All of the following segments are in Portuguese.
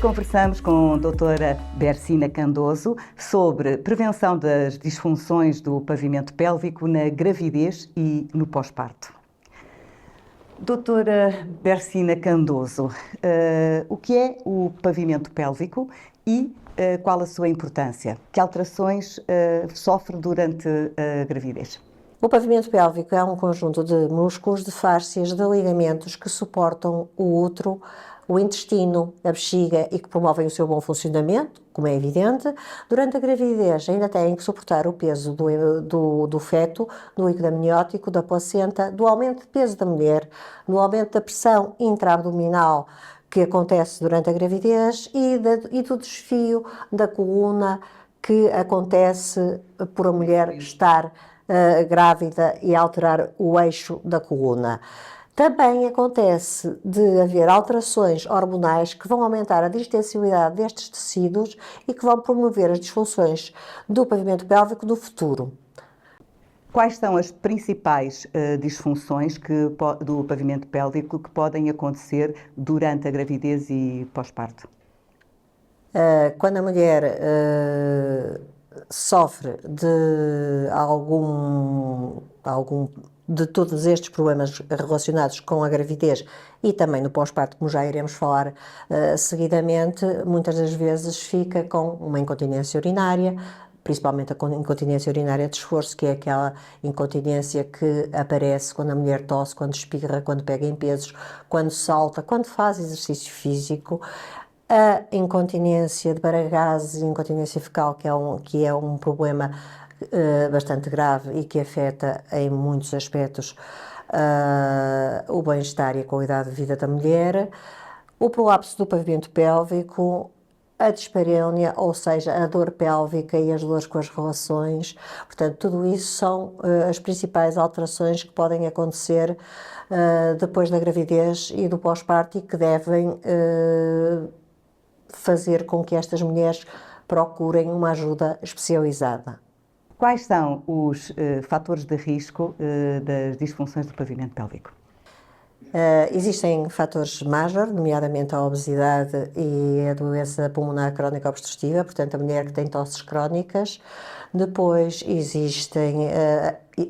conversamos com a doutora Bersina Candoso sobre prevenção das disfunções do pavimento pélvico na gravidez e no pós-parto. Doutora Bersina Candoso, o que é o pavimento pélvico e qual a sua importância? Que alterações sofre durante a gravidez? O pavimento pélvico é um conjunto de músculos, de fáscias, de ligamentos que suportam o útero, o intestino, a bexiga e que promovem o seu bom funcionamento, como é evidente. Durante a gravidez ainda têm que suportar o peso do feto, do líquido amniótico, da placenta, do aumento de peso da mulher, do aumento da pressão intra-abdominal que acontece durante a gravidez e do desfio da coluna que acontece por a mulher estar grávida e alterar o eixo da coluna. Também acontece de haver alterações hormonais que vão aumentar a distensibilidade destes tecidos e que vão promover as disfunções do pavimento pélvico no futuro. Quais são as principais disfunções do pavimento pélvico que podem acontecer durante a gravidez e pós-parto? Quando a mulher sofre de todos estes problemas relacionados com a gravidez e também no pós-parto, como já iremos falar seguidamente, muitas das vezes fica com uma incontinência urinária, principalmente a incontinência urinária de esforço, que é aquela incontinência que aparece quando a mulher tosse, quando espirra, quando pega em pesos, quando salta, quando faz exercício físico. A incontinência de Barragás e incontinência fecal, que é um problema bastante grave e que afeta em muitos aspectos o bem-estar e a qualidade de vida da mulher. O prolapso do pavimento pélvico, a dispareunia, ou seja, a dor pélvica e as dores com as relações. Portanto, tudo isso são as principais alterações que podem acontecer depois da gravidez e do pós-parto e que devem fazer com que estas mulheres procurem uma ajuda especializada. Quais são os fatores de risco das disfunções do pavimento pélvico? Existem fatores major, nomeadamente a obesidade e a doença pulmonar crónica obstrutiva, portanto a mulher que tem tosses crónicas. Depois existem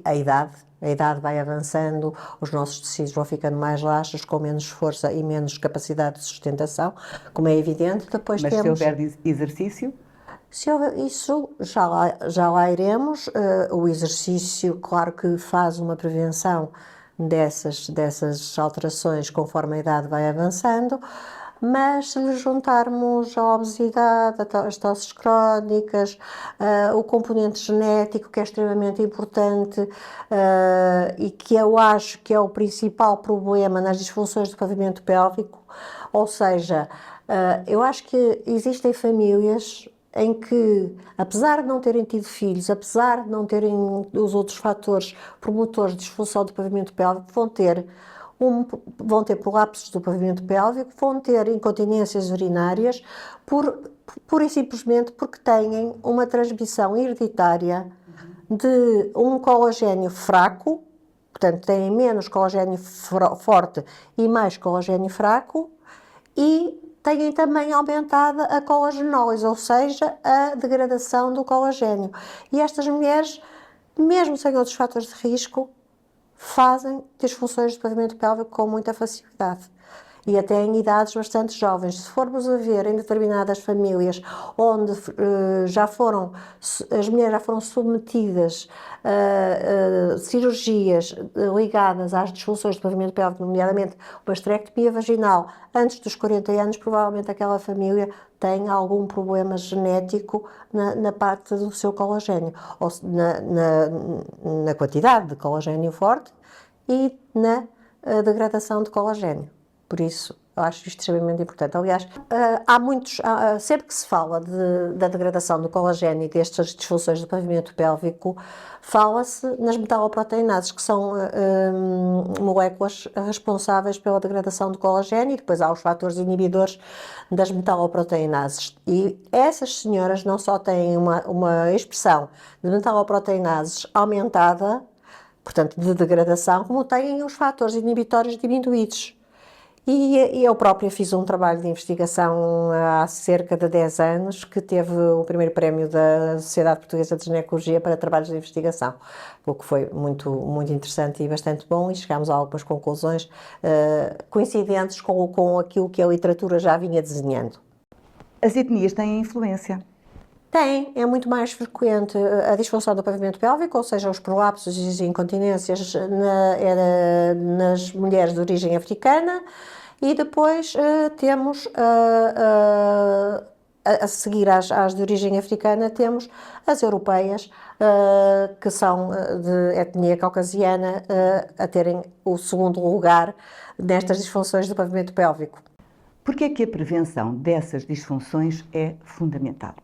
a idade vai avançando, os nossos tecidos vão ficando mais laxos, com menos força e menos capacidade de sustentação, como é evidente. Depois Mas temos... se houver exercício? Se houver isso, já lá iremos. O exercício, claro que faz uma prevenção dessas alterações conforme a idade vai avançando, mas se lhe juntarmos a obesidade, as tosses crónicas, o componente genético, que é extremamente importante e que eu acho que é o principal problema nas disfunções do pavimento pélvico, ou seja, eu acho que existem famílias em que, apesar de não terem tido filhos, apesar de não terem os outros fatores promotores de disfunção do pavimento pélvico, vão ter prolapsos do pavimento pélvico, vão ter incontinências urinárias, pura e simplesmente porque têm uma transmissão hereditária de um colagênio fraco, portanto têm menos colagênio forte e mais colagênio fraco, e têm também aumentada a colagenólise, ou seja, a degradação do colagênio. E estas mulheres, mesmo sem outros fatores de risco, fazem disfunções do pavimento pélvico com muita facilidade. E até em idades bastante jovens. Se formos a ver em determinadas famílias onde as mulheres já foram submetidas a cirurgias ligadas às disfunções do pavimento pélvico, nomeadamente uma esterectomia vaginal, antes dos 40 anos, provavelmente aquela família tem algum problema genético na parte do seu colagênio, ou na quantidade de colagênio forte e na degradação de colagênio. Por isso, eu acho isto extremamente importante. Aliás, sempre que se fala da degradação do colagênio e destas disfunções do pavimento pélvico, fala-se nas metaloproteinases, que são moléculas responsáveis pela degradação do colagênio, e depois há os fatores inibidores das metaloproteinases. E essas senhoras não só têm uma expressão de metaloproteinases aumentada, portanto, de degradação, como têm os fatores inibitórios diminuídos. E eu própria fiz um trabalho de investigação há cerca de 10 anos, que teve o primeiro prémio da Sociedade Portuguesa de Ginecologia para trabalhos de investigação, o que foi muito interessante e bastante bom, e chegámos a algumas conclusões coincidentes com aquilo que a literatura já vinha desenhando. As etnias têm influência. É muito mais frequente a disfunção do pavimento pélvico, ou seja, os prolapsos e as incontinências nas mulheres de origem africana, e depois temos, a seguir às de origem africana, temos as europeias, que são de etnia caucasiana, a terem o segundo lugar nestas disfunções do pavimento pélvico. Por que é que a prevenção dessas disfunções é fundamental?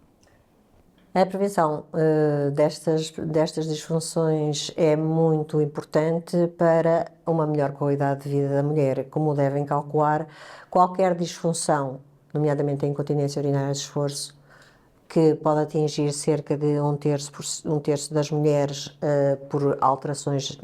A prevenção destas disfunções é muito importante para uma melhor qualidade de vida da mulher. Como devem calcular, qualquer disfunção, nomeadamente a incontinência urinária de esforço, que pode atingir cerca de um terço das mulheres por alterações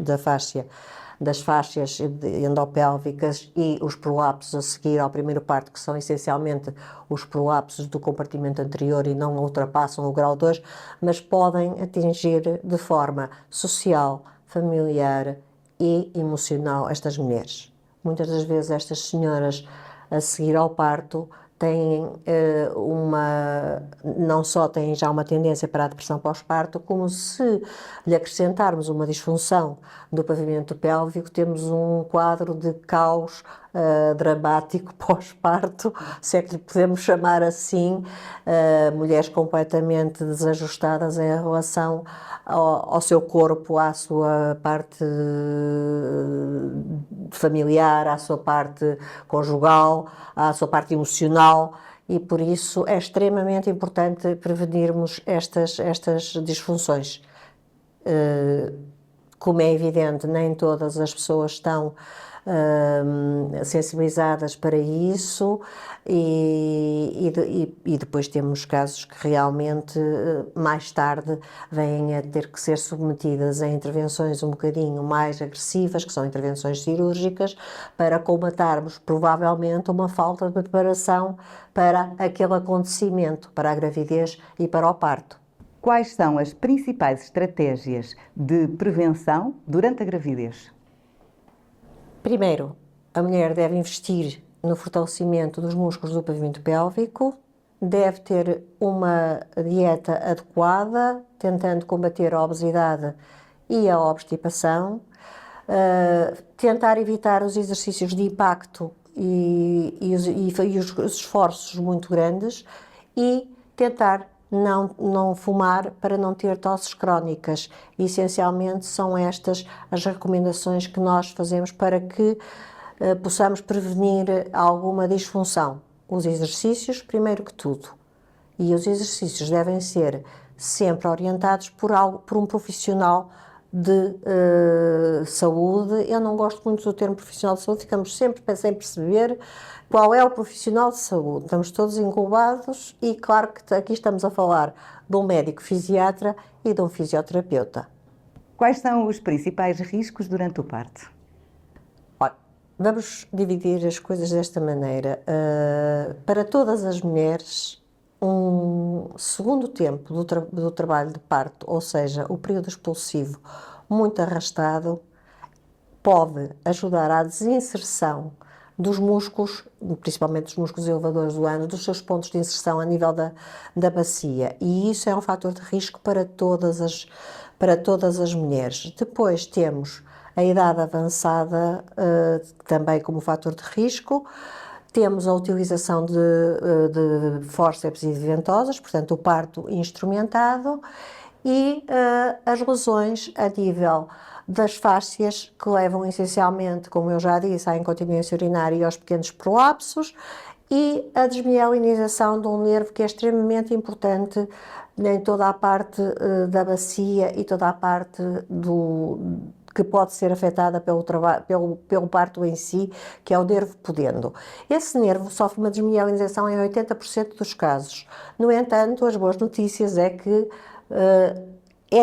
das fáscias endopélvicas e os prolapsos a seguir ao primeiro parto, que são essencialmente os prolapsos do compartimento anterior e não ultrapassam o grau 2, mas podem atingir de forma social, familiar e emocional estas mulheres. Muitas das vezes estas senhoras, a seguir ao parto, não só têm já uma tendência para a depressão pós-parto, como se lhe acrescentarmos uma disfunção do pavimento pélvico, temos um quadro de caos dramático pós-parto, se é que lhe podemos chamar assim, mulheres completamente desajustadas em relação ao seu corpo, à sua parte familiar, à sua parte conjugal, à sua parte emocional, e por isso é extremamente importante prevenirmos estas disfunções. Como é evidente, nem todas as pessoas estão sensibilizadas para isso, e depois temos casos que realmente mais tarde vêm a ter que ser submetidas a intervenções um bocadinho mais agressivas, que são intervenções cirúrgicas, para colmatarmos provavelmente uma falta de preparação para aquele acontecimento, para a gravidez e para o parto. Quais são as principais estratégias de prevenção durante a gravidez? Primeiro, a mulher deve investir no fortalecimento dos músculos do pavimento pélvico, deve ter uma dieta adequada, tentando combater a obesidade e a obstipação, tentar evitar os exercícios de impacto e os esforços muito grandes, e tentar não fumar para não ter tosses crónicas. Essencialmente são estas as recomendações que nós fazemos para que possamos prevenir alguma disfunção. Os exercícios, primeiro que tudo, e os exercícios devem ser sempre orientados por um profissional de saúde. Eu não gosto muito do termo profissional de saúde, ficamos sempre sem perceber qual é o profissional de saúde. Estamos todos englobados, e claro que aqui estamos a falar de um médico fisiatra e de um fisioterapeuta. Quais são os principais riscos durante o parto? Olha, vamos dividir as coisas desta maneira. Para todas as mulheres, um segundo tempo do trabalho de parto, ou seja, o período expulsivo muito arrastado, pode ajudar à desinserção dos músculos, principalmente dos músculos elevadores do ânus, dos seus pontos de inserção a nível da bacia, e isso é um fator de risco para todas as mulheres. Depois temos a idade avançada, também como fator de risco. Temos a utilização de fórceps e de ventosas, portanto o parto instrumentado, e as lesões a nível das fáscias, que levam essencialmente, como eu já disse, à incontinência urinária e aos pequenos prolapsos, e a desmielinização de um nervo que é extremamente importante em toda a parte da bacia e toda a parte que pode ser afetada pelo parto em si, que é o nervo pudendo. Esse nervo sofre uma desmielinização em 80% dos casos. No entanto, as boas notícias é que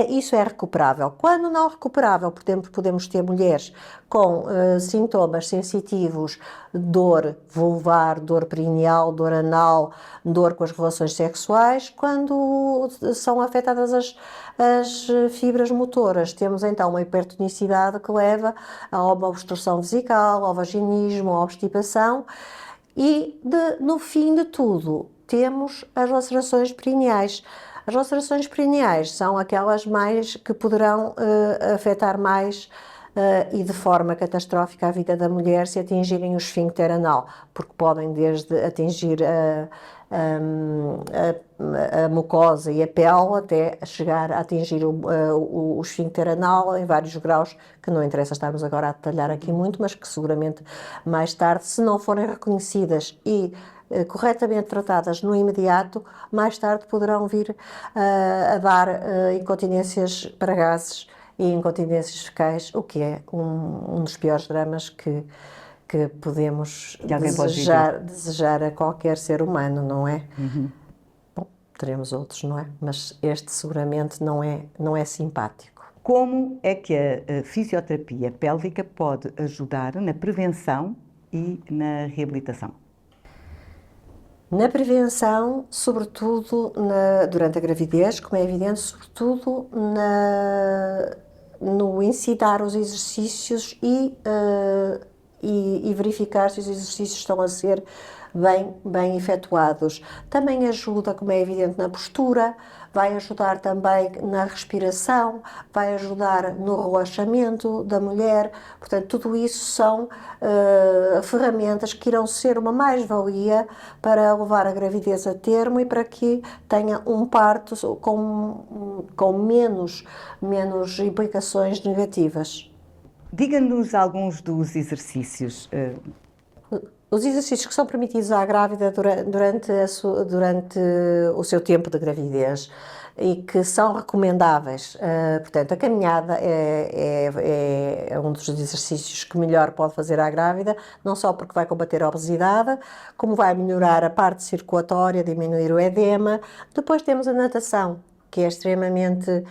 Isso é recuperável. Quando não recuperável, por exemplo, podemos ter mulheres com sintomas sensitivos, dor vulvar, dor perineal, dor anal, dor com as relações sexuais, quando são afetadas as fibras motoras. Temos então uma hipertonicidade que leva a uma obstrução vesical, ao vaginismo, à obstipação e, no fim de tudo, temos as lacerações perineais. As lacerações perineais são aquelas mais que poderão afetar mais e de forma catastrófica a vida da mulher se atingirem o esfíncter anal, porque podem desde atingir a mucosa e a pele até chegar a atingir o esfíncter anal em vários graus, que não interessa estarmos agora a detalhar aqui muito, mas que seguramente mais tarde, se não forem reconhecidas e corretamente tratadas no imediato, mais tarde poderão vir a dar incontinências para gases e incontinências fecais, o que é um dos piores dramas que podemos desejar a qualquer ser humano, não é? Bom, teremos outros, não é? Mas este seguramente não é simpático. Como é que a fisioterapia pélvica pode ajudar na prevenção e na reabilitação? Na prevenção, sobretudo durante a gravidez, como é evidente, sobretudo no incitar os exercícios e verificar se os exercícios estão a ser bem efetuados. Também ajuda, como é evidente, na postura, vai ajudar também na respiração, vai ajudar no relaxamento da mulher. Portanto, tudo isso são ferramentas que irão ser uma mais-valia para levar a gravidez a termo e para que tenha um parto com menos implicações negativas. Diga-nos alguns dos exercícios. Os exercícios que são permitidos à grávida durante o seu tempo de gravidez e que são recomendáveis. Portanto, a caminhada é um dos exercícios que melhor pode fazer à grávida, não só porque vai combater a obesidade, como vai melhorar a parte circulatória, diminuir o edema. Depois temos a natação, que é extremamente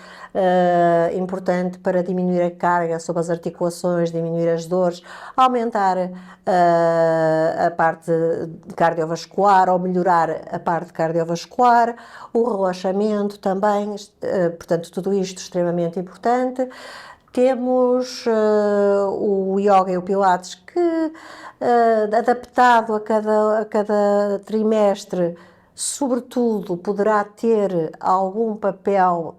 importante para diminuir a carga sobre as articulações, diminuir as dores, aumentar a parte cardiovascular ou melhorar a parte cardiovascular, o relaxamento também, portanto, tudo isto extremamente importante. Temos o yoga e o pilates que, adaptado a cada trimestre, sobretudo, poderá ter algum papel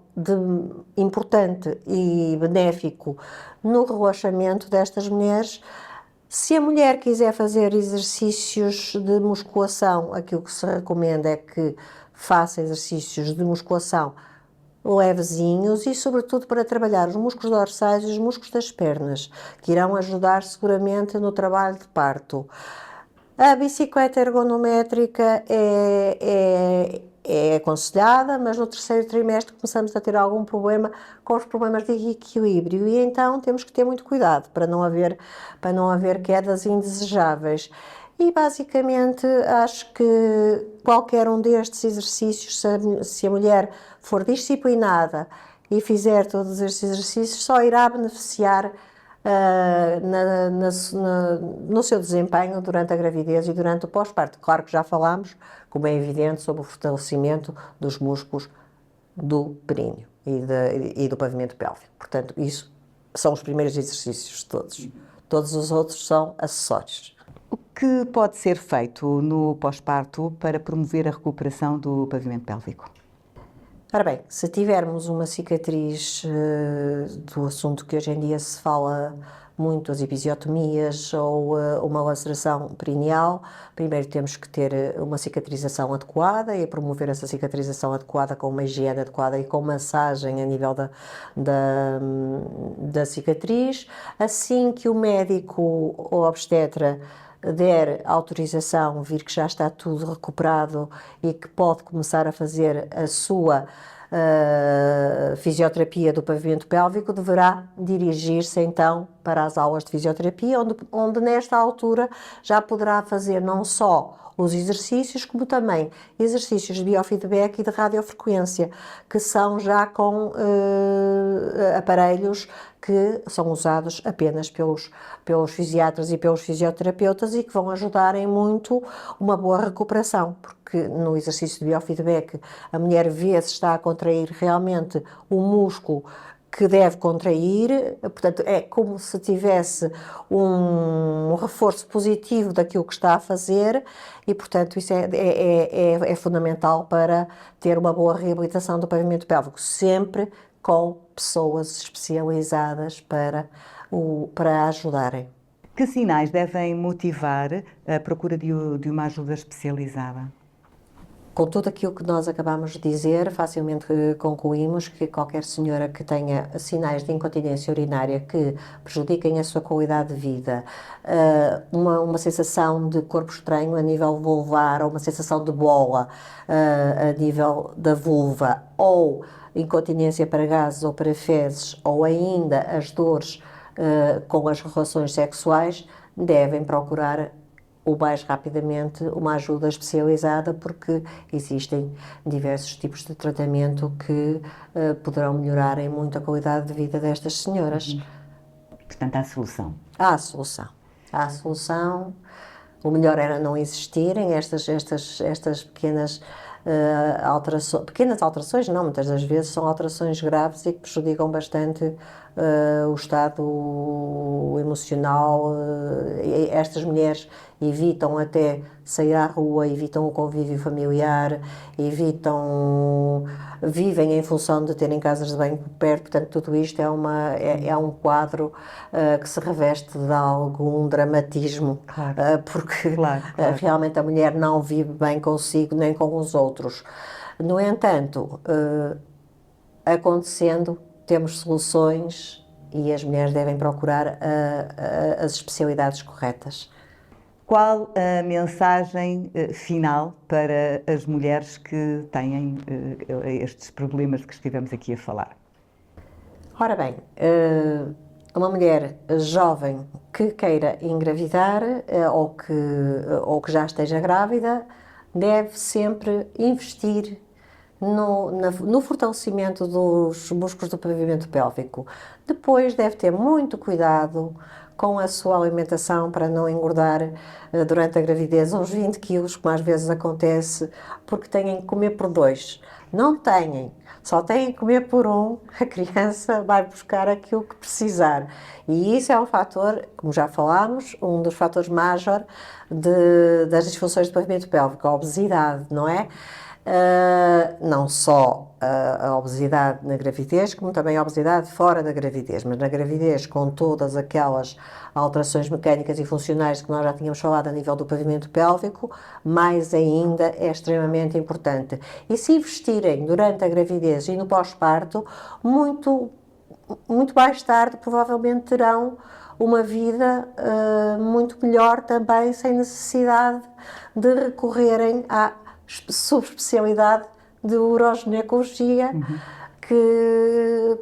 importante e benéfico no relaxamento destas mulheres. Se a mulher quiser fazer exercícios de musculação, aquilo que se recomenda é que faça exercícios de musculação levezinhos e, sobretudo, para trabalhar os músculos dorsais e os músculos das pernas, que irão ajudar seguramente no trabalho de parto. A bicicleta ergonométrica é aconselhada, mas no terceiro trimestre começamos a ter algum problema com os problemas de equilíbrio e então temos que ter muito cuidado para não haver quedas indesejáveis. E basicamente acho que qualquer um destes exercícios, se a mulher for disciplinada e fizer todos estes exercícios, só irá beneficiar no seu desempenho durante a gravidez e durante o pós-parto. Claro que já falámos, como é evidente, sobre o fortalecimento dos músculos do períneo e do pavimento pélvico. Portanto, isso são os primeiros exercícios todos. Todos os outros são acessórios. O que pode ser feito no pós-parto para promover a recuperação do pavimento pélvico? Ora bem, se tivermos uma cicatriz do assunto que hoje em dia se fala muito, as episiotomias ou uma laceração perineal, primeiro temos que ter uma cicatrização adequada e promover essa cicatrização adequada com uma higiene adequada e com massagem a nível da cicatriz. Assim que o médico ou obstetra der autorização, vir que já está tudo recuperado e que pode começar a fazer a sua fisioterapia do pavimento pélvico, deverá dirigir-se então para as aulas de fisioterapia, onde nesta altura já poderá fazer não só os exercícios, como também exercícios de biofeedback e de radiofrequência, que são já com aparelhos que são usados apenas pelos fisiatras e pelos fisioterapeutas e que vão ajudar em muito uma boa recuperação, porque no exercício de biofeedback a mulher vê se está a contrair realmente o músculo que deve contrair, portanto é como se tivesse um reforço positivo daquilo que está a fazer e portanto isso é fundamental para ter uma boa reabilitação do pavimento pélvico, sempre com pessoas especializadas para ajudarem. Que sinais devem motivar a procura de uma ajuda especializada? Com tudo aquilo que nós acabamos de dizer, facilmente concluímos que qualquer senhora que tenha sinais de incontinência urinária que prejudiquem a sua qualidade de vida, uma sensação de corpo estranho a nível vulvar ou uma sensação de bola a nível da vulva ou incontinência para gases ou para fezes ou ainda as dores com as relações sexuais, devem procurar o mais rapidamente uma ajuda especializada, porque existem diversos tipos de tratamento que poderão melhorar em muito a qualidade de vida destas senhoras. Portanto, há solução. Há a solução. Há a solução. O melhor era não existirem estas pequenas alterações. Pequenas alterações, não, muitas das vezes são alterações graves e que prejudicam bastante o estado emocional. Estas mulheres evitam até sair à rua, evitam o convívio familiar, vivem em função de terem casas de banho perto, portanto tudo isto é um quadro que se reveste de algum dramatismo, Claro. porque Claro. realmente a mulher não vive bem consigo nem com os outros. No entanto, acontecendo, temos soluções e as mulheres devem procurar as especialidades corretas. Qual a mensagem final para as mulheres que têm estes problemas de que estivemos aqui a falar? Ora bem, uma mulher jovem que queira engravidar ou que já esteja grávida deve sempre investir no fortalecimento dos músculos do pavimento pélvico. Depois deve ter muito cuidado com a sua alimentação para não engordar durante a gravidez uns 20 quilos, como às vezes acontece, porque têm que comer por 2. Não têm, só têm que comer por 1, a criança vai buscar aquilo que precisar. E isso é um fator, como já falámos, um dos fatores major das disfunções do pavimento pélvico, a obesidade, não é? Não só a obesidade na gravidez, como também a obesidade fora da gravidez, mas na gravidez com todas aquelas alterações mecânicas e funcionais que nós já tínhamos falado a nível do pavimento pélvico, mais ainda é extremamente importante. E se investirem durante a gravidez e no pós-parto, muito mais tarde provavelmente terão uma vida muito melhor também, sem necessidade de recorrerem à subespecialidade de uroginecologia, que,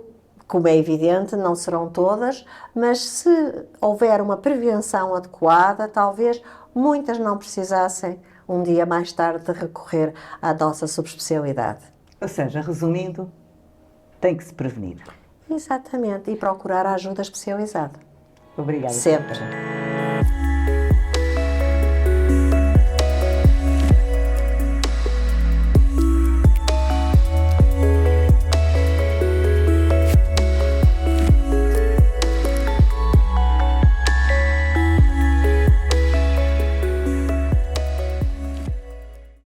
como é evidente, não serão todas, mas se houver uma prevenção adequada, talvez muitas não precisassem um dia mais tarde de recorrer à nossa subespecialidade. Ou seja, resumindo, tem que se prevenir. Exatamente, e procurar a ajuda especializada. Obrigada. Sempre.